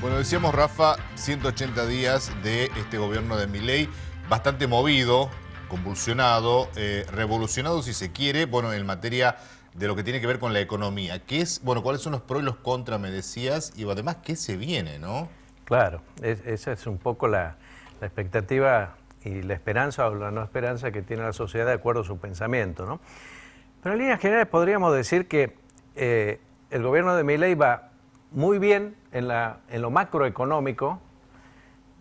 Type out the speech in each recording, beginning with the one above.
Bueno, decíamos, Rafa, 180 días de este gobierno de Milei, bastante movido, convulsionado, revolucionado si se quiere, bueno, en materia de lo que tiene que ver con la economía. ¿Cuáles son los pros y los contras, me decías? Y además, ¿qué se viene, no? Claro, esa es un poco la expectativa y la esperanza o la no esperanza que tiene la sociedad de acuerdo a su pensamiento, ¿no? Pero en líneas generales podríamos decir que el gobierno de Milei va muy bien en lo macroeconómico,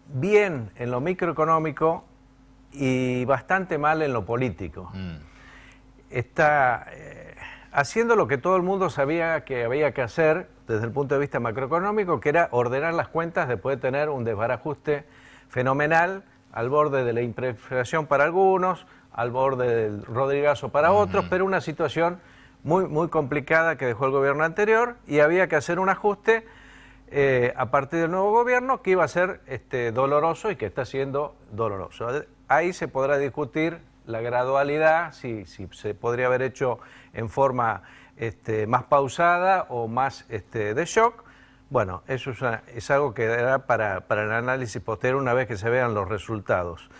bien en lo microeconómico y bastante mal en lo político. Está haciendo lo que todo el mundo sabía que había que hacer desde el punto de vista macroeconómico, que era ordenar las cuentas después de tener un desbarajuste fenomenal al borde de la hiperinflación para algunos, al borde del rodrigazo para otros, pero una situación muy complicada que dejó el gobierno anterior y había que hacer un ajuste a partir del nuevo gobierno que iba a ser doloroso y que está siendo doloroso. Ahí se podrá discutir la gradualidad, si se podría haber hecho en forma más pausada o más de shock. Bueno, eso es algo que dará para el análisis posterior una vez que se vean los resultados.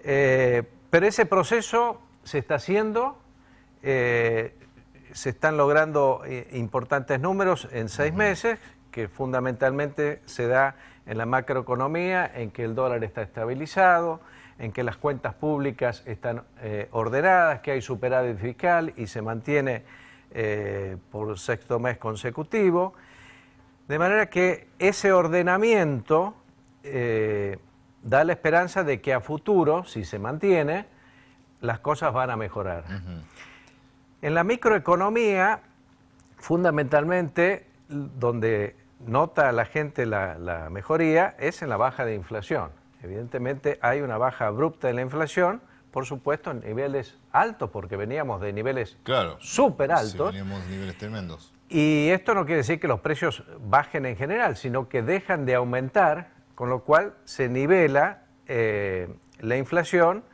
Pero ese proceso se está haciendo, se están logrando importantes números en 6 meses, que fundamentalmente se da en la macroeconomía, en que el dólar está estabilizado, en que las cuentas públicas están ordenadas, que hay superávit fiscal y se mantiene por 6º mes consecutivo. De manera que ese ordenamiento da la esperanza de que a futuro, si se mantiene, las cosas van a mejorar. En la microeconomía, fundamentalmente, donde nota la gente la mejoría es en la baja de inflación. Evidentemente hay una baja abrupta en la inflación, por supuesto en niveles altos, porque veníamos de niveles súper altos. Sí, veníamos de niveles tremendos. Y esto no quiere decir que los precios bajen en general, sino que dejan de aumentar, con lo cual se nivela la inflación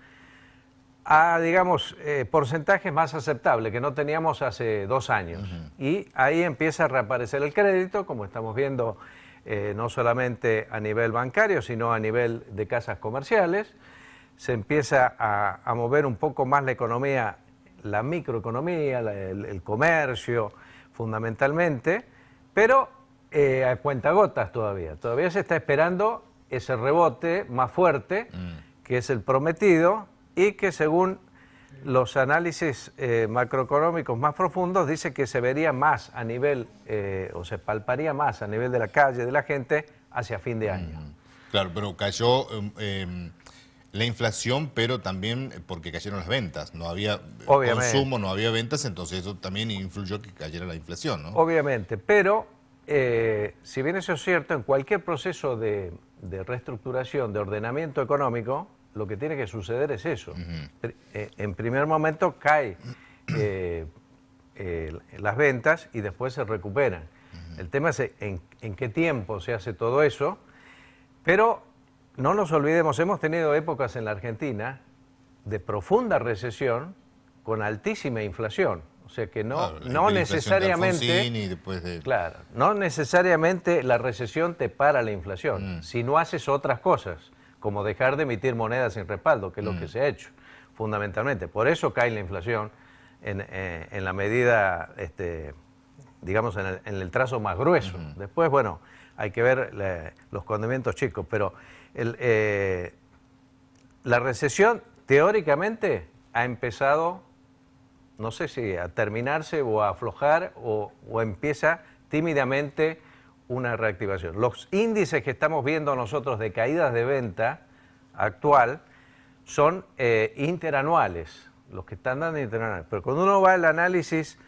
a, digamos, porcentajes más aceptables que no teníamos hace 2 años. Y ahí empieza a reaparecer el crédito, como estamos viendo no solamente a nivel bancario, sino a nivel de casas comerciales. Se empieza a mover un poco más la economía, la microeconomía, el comercio, fundamentalmente, pero a cuentagotas todavía. Todavía se está esperando ese rebote más fuerte, que es el prometido, y que según los análisis macroeconómicos más profundos dice que se vería más a nivel, o se palparía más a nivel de la calle, de la gente, hacia fin de año. Claro, pero cayó la inflación, pero también porque cayeron las ventas. No había consumo, no había ventas, entonces eso también influyó que cayera la inflación, ¿no? Obviamente, pero si bien eso es cierto, en cualquier proceso de reestructuración, de ordenamiento económico, lo que tiene que suceder es eso. En primer momento cae las ventas y después se recuperan. El tema es en qué tiempo se hace todo eso, pero no nos olvidemos, hemos tenido épocas en la Argentina de profunda recesión con altísima inflación. O sea que no necesariamente, claro, no necesariamente la recesión te para la inflación, si no haces otras cosas, como dejar de emitir monedas sin respaldo, que es lo que se ha hecho, fundamentalmente. Por eso cae la inflación en la medida, digamos, en el trazo más grueso. Después, bueno, hay que ver los condimentos chicos, pero la recesión, teóricamente, ha empezado, no sé si a terminarse o a aflojar, o empieza tímidamente una reactivación. Los índices que estamos viendo nosotros de caídas de venta actual son interanuales, los que están dando interanuales. Pero cuando uno va al análisis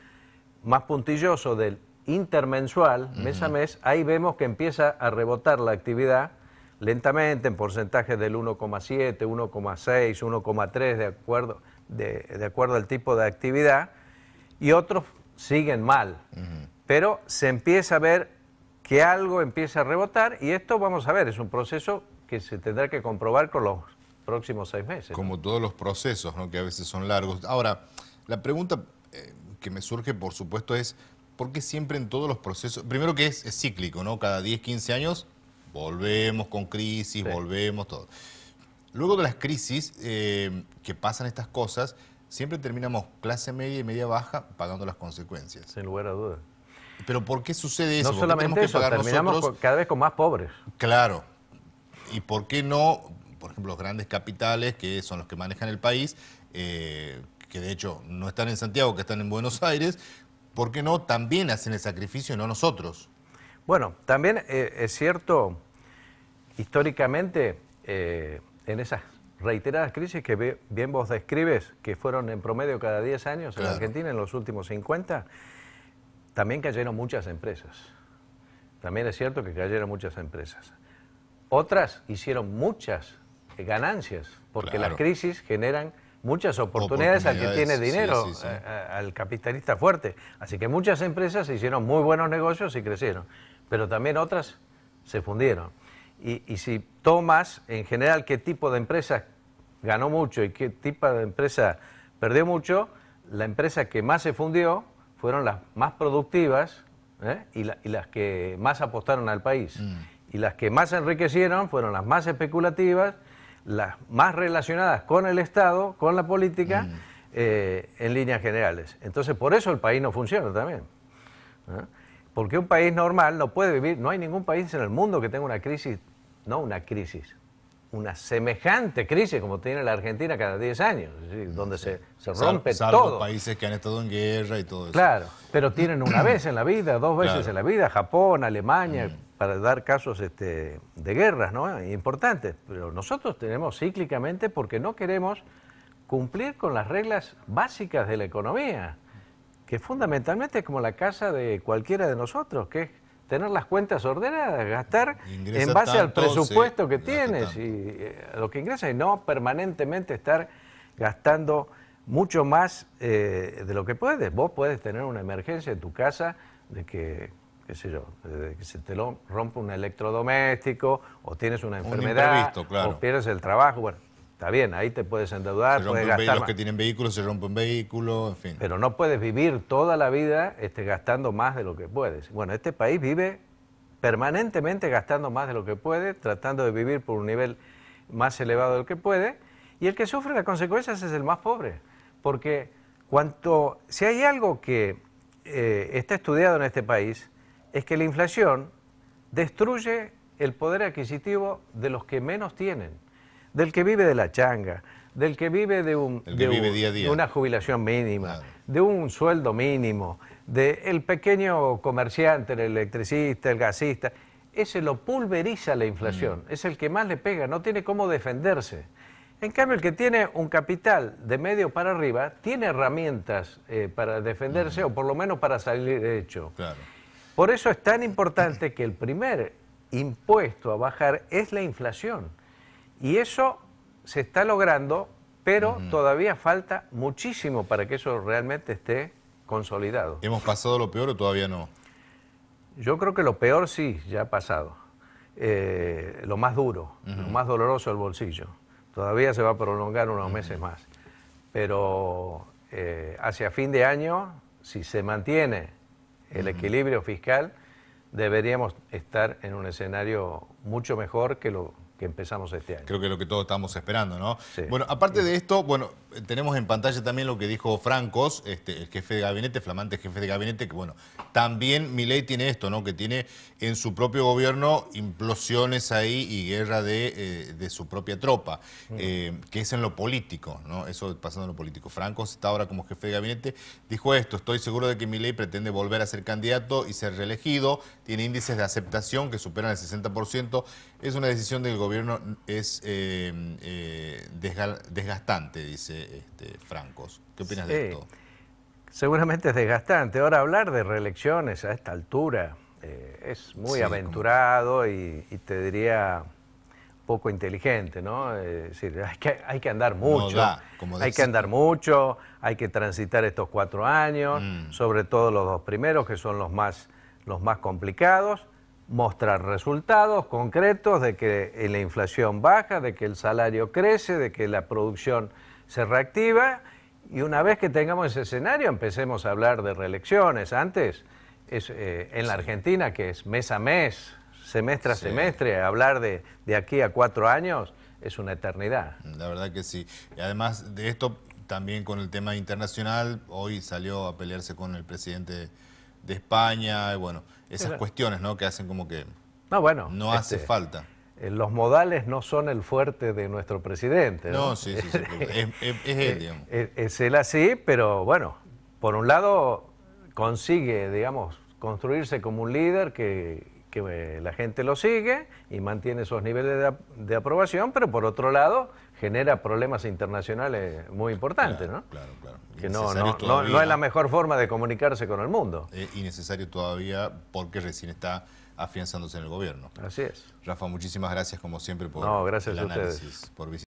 más puntilloso del intermensual, mes a mes, ahí vemos que empieza a rebotar la actividad lentamente en porcentajes del 1,7, 1,6, 1,3 de acuerdo al tipo de actividad, y otros siguen mal. Pero se empieza a ver que algo empieza a rebotar, y esto, vamos a ver, es un proceso que se tendrá que comprobar con los próximos 6 meses. Como todos los procesos, ¿no? Que a veces son largos. Ahora, la pregunta que me surge, por supuesto, es por qué siempre en todos los procesos, primero que es cíclico, ¿no? Cada 10, 15 años volvemos con crisis, Sí. volvemos todo. Luego de las crisis que pasan estas cosas, siempre terminamos clase media y media baja pagando las consecuencias. Sin lugar a dudas. Pero ¿por qué sucede eso? No ¿Por qué solamente tenemos que eso, pagar terminamos nosotros? cada vez con más pobres. Claro. ¿Y por qué no, por ejemplo, los grandes capitales, que son los que manejan el país, que de hecho no están en Santiago, que están en Buenos Aires, ¿por qué no también hacen el sacrificio y no nosotros? Bueno, también es cierto, históricamente, en esas reiteradas crisis que bien vos describes, que fueron en promedio cada 10 años en Claro. Argentina, en los últimos 50, también cayeron muchas empresas. También es cierto que cayeron muchas empresas. Otras hicieron muchas ganancias, porque Claro. las crisis generan muchas oportunidades al que tiene dinero, sí, sí, sí. al capitalista fuerte. Así que muchas empresas hicieron muy buenos negocios y crecieron, pero también otras se fundieron. Y si tomas en general qué tipo de empresa ganó mucho y qué tipo de empresa perdió mucho, la empresa que más se fundió fueron las más productivas, y las que más apostaron al país. Y las que más se enriquecieron fueron las más especulativas, las más relacionadas con el Estado, con la política, en líneas generales. Entonces, por eso el país no funciona también. Porque un país normal no puede vivir, no hay ningún país en el mundo que tenga una crisis, no una crisis, una semejante crisis como tiene la Argentina cada 10 años, es decir, donde se rompe Salvo todo. países que han estado en guerra y todo eso. Claro, pero tienen una vez en la vida, dos veces Claro. en la vida, Japón, Alemania, para dar casos de guerras, ¿no? Importantes. Pero nosotros tenemos cíclicamente porque no queremos cumplir con las reglas básicas de la economía, que fundamentalmente es como la casa de cualquiera de nosotros, que es tener las cuentas ordenadas, gastar Ingresa en base al tanto, presupuesto sí, que gasta tienes tanto. y lo que ingresa, y no permanentemente estar gastando mucho más de lo que puedes. Vos puedes tener una emergencia en tu casa de que, qué sé yo, de que se te rompe un electrodoméstico o tienes una enfermedad imprevisto, claro. o pierdes el trabajo. Bueno, está bien, ahí te puedes endeudar, Se puedes rompen gastar los más. que tienen vehículos, se rompen vehículos, en fin. Pero no puedes vivir toda la vida gastando más de lo que puedes. Bueno, este país vive permanentemente gastando más de lo que puede, tratando de vivir por un nivel más elevado del que puede, y el que sufre las consecuencias es el más pobre. Porque si hay algo que está estudiado en este país, es que la inflación destruye el poder adquisitivo de los que menos tienen, del que vive de la changa, del que vive de vive día a día. de una jubilación mínima, Claro. de un sueldo mínimo, del pequeño comerciante, el electricista, el gasista. Ese lo pulveriza la inflación, es el que más le pega, no tiene cómo defenderse. En cambio, el que tiene un capital de medio para arriba, tiene herramientas para defenderse o por lo menos para salir hecho. Claro. Por eso es tan importante que el primer impuesto a bajar es la inflación. Y eso se está logrando, pero todavía falta muchísimo para que eso realmente esté consolidado. ¿Hemos pasado lo peor o todavía no? Yo creo que lo peor sí, ya ha pasado. Lo más duro, lo más doloroso el bolsillo. Todavía se va a prolongar unos meses más. Pero hacia fin de año, si se mantiene el equilibrio fiscal, deberíamos estar en un escenario mucho mejor que lo que empezamos este año. Creo que es lo que todos estamos esperando, ¿no? Sí. Bueno, aparte de esto, bueno, tenemos en pantalla también lo que dijo Francos, el jefe de gabinete, flamante jefe de gabinete, que bueno, también Milei tiene esto, ¿no? Que tiene en su propio gobierno implosiones ahí y guerra de su propia tropa, que es en lo político, ¿no? Eso pasando en lo político. Francos está ahora como jefe de gabinete, dijo esto: estoy seguro de que Milei pretende volver a ser candidato y ser reelegido, tiene índices de aceptación que superan el 60%, es una decisión del gobierno, es desgastante, dice Francos. ¿Qué opinas de esto? Seguramente es desgastante. Ahora, hablar de reelecciones a esta altura es muy Sí, aventurado y te diría poco inteligente, ¿no? Es decir, hay que andar mucho, No da, como hay que dice. andar mucho, hay que transitar estos 4 años, sobre todo los 2 primeros, que son los más complicados, mostrar resultados concretos de que la inflación baja, de que el salario crece, de que la producción se reactiva, y una vez que tengamos ese escenario empecemos a hablar de reelecciones. Antes en la Argentina, que es mes a mes, semestre a Sí. semestre, hablar de aquí a 4 años es una eternidad. La verdad que sí. Y además de esto, también con el tema internacional, hoy salió a pelearse con el presidente de España, y bueno, esas Claro. cuestiones, ¿no? Que hacen como que No, bueno, no hace falta. los modales no son el fuerte de nuestro presidente, ¿no? No, sí, es él, digamos. Es él así, pero bueno, por un lado consigue, digamos, construirse como un líder que la gente lo sigue y mantiene esos niveles de aprobación, pero por otro lado genera problemas internacionales muy importantes, Claro, ¿no? claro, claro. Que no Innecesario es la mejor forma de comunicarse con el mundo. innecesario todavía porque recién está afianzándose en el gobierno. Así es. Rafa, muchísimas gracias como siempre por No, gracias el a ustedes. análisis, por visitar.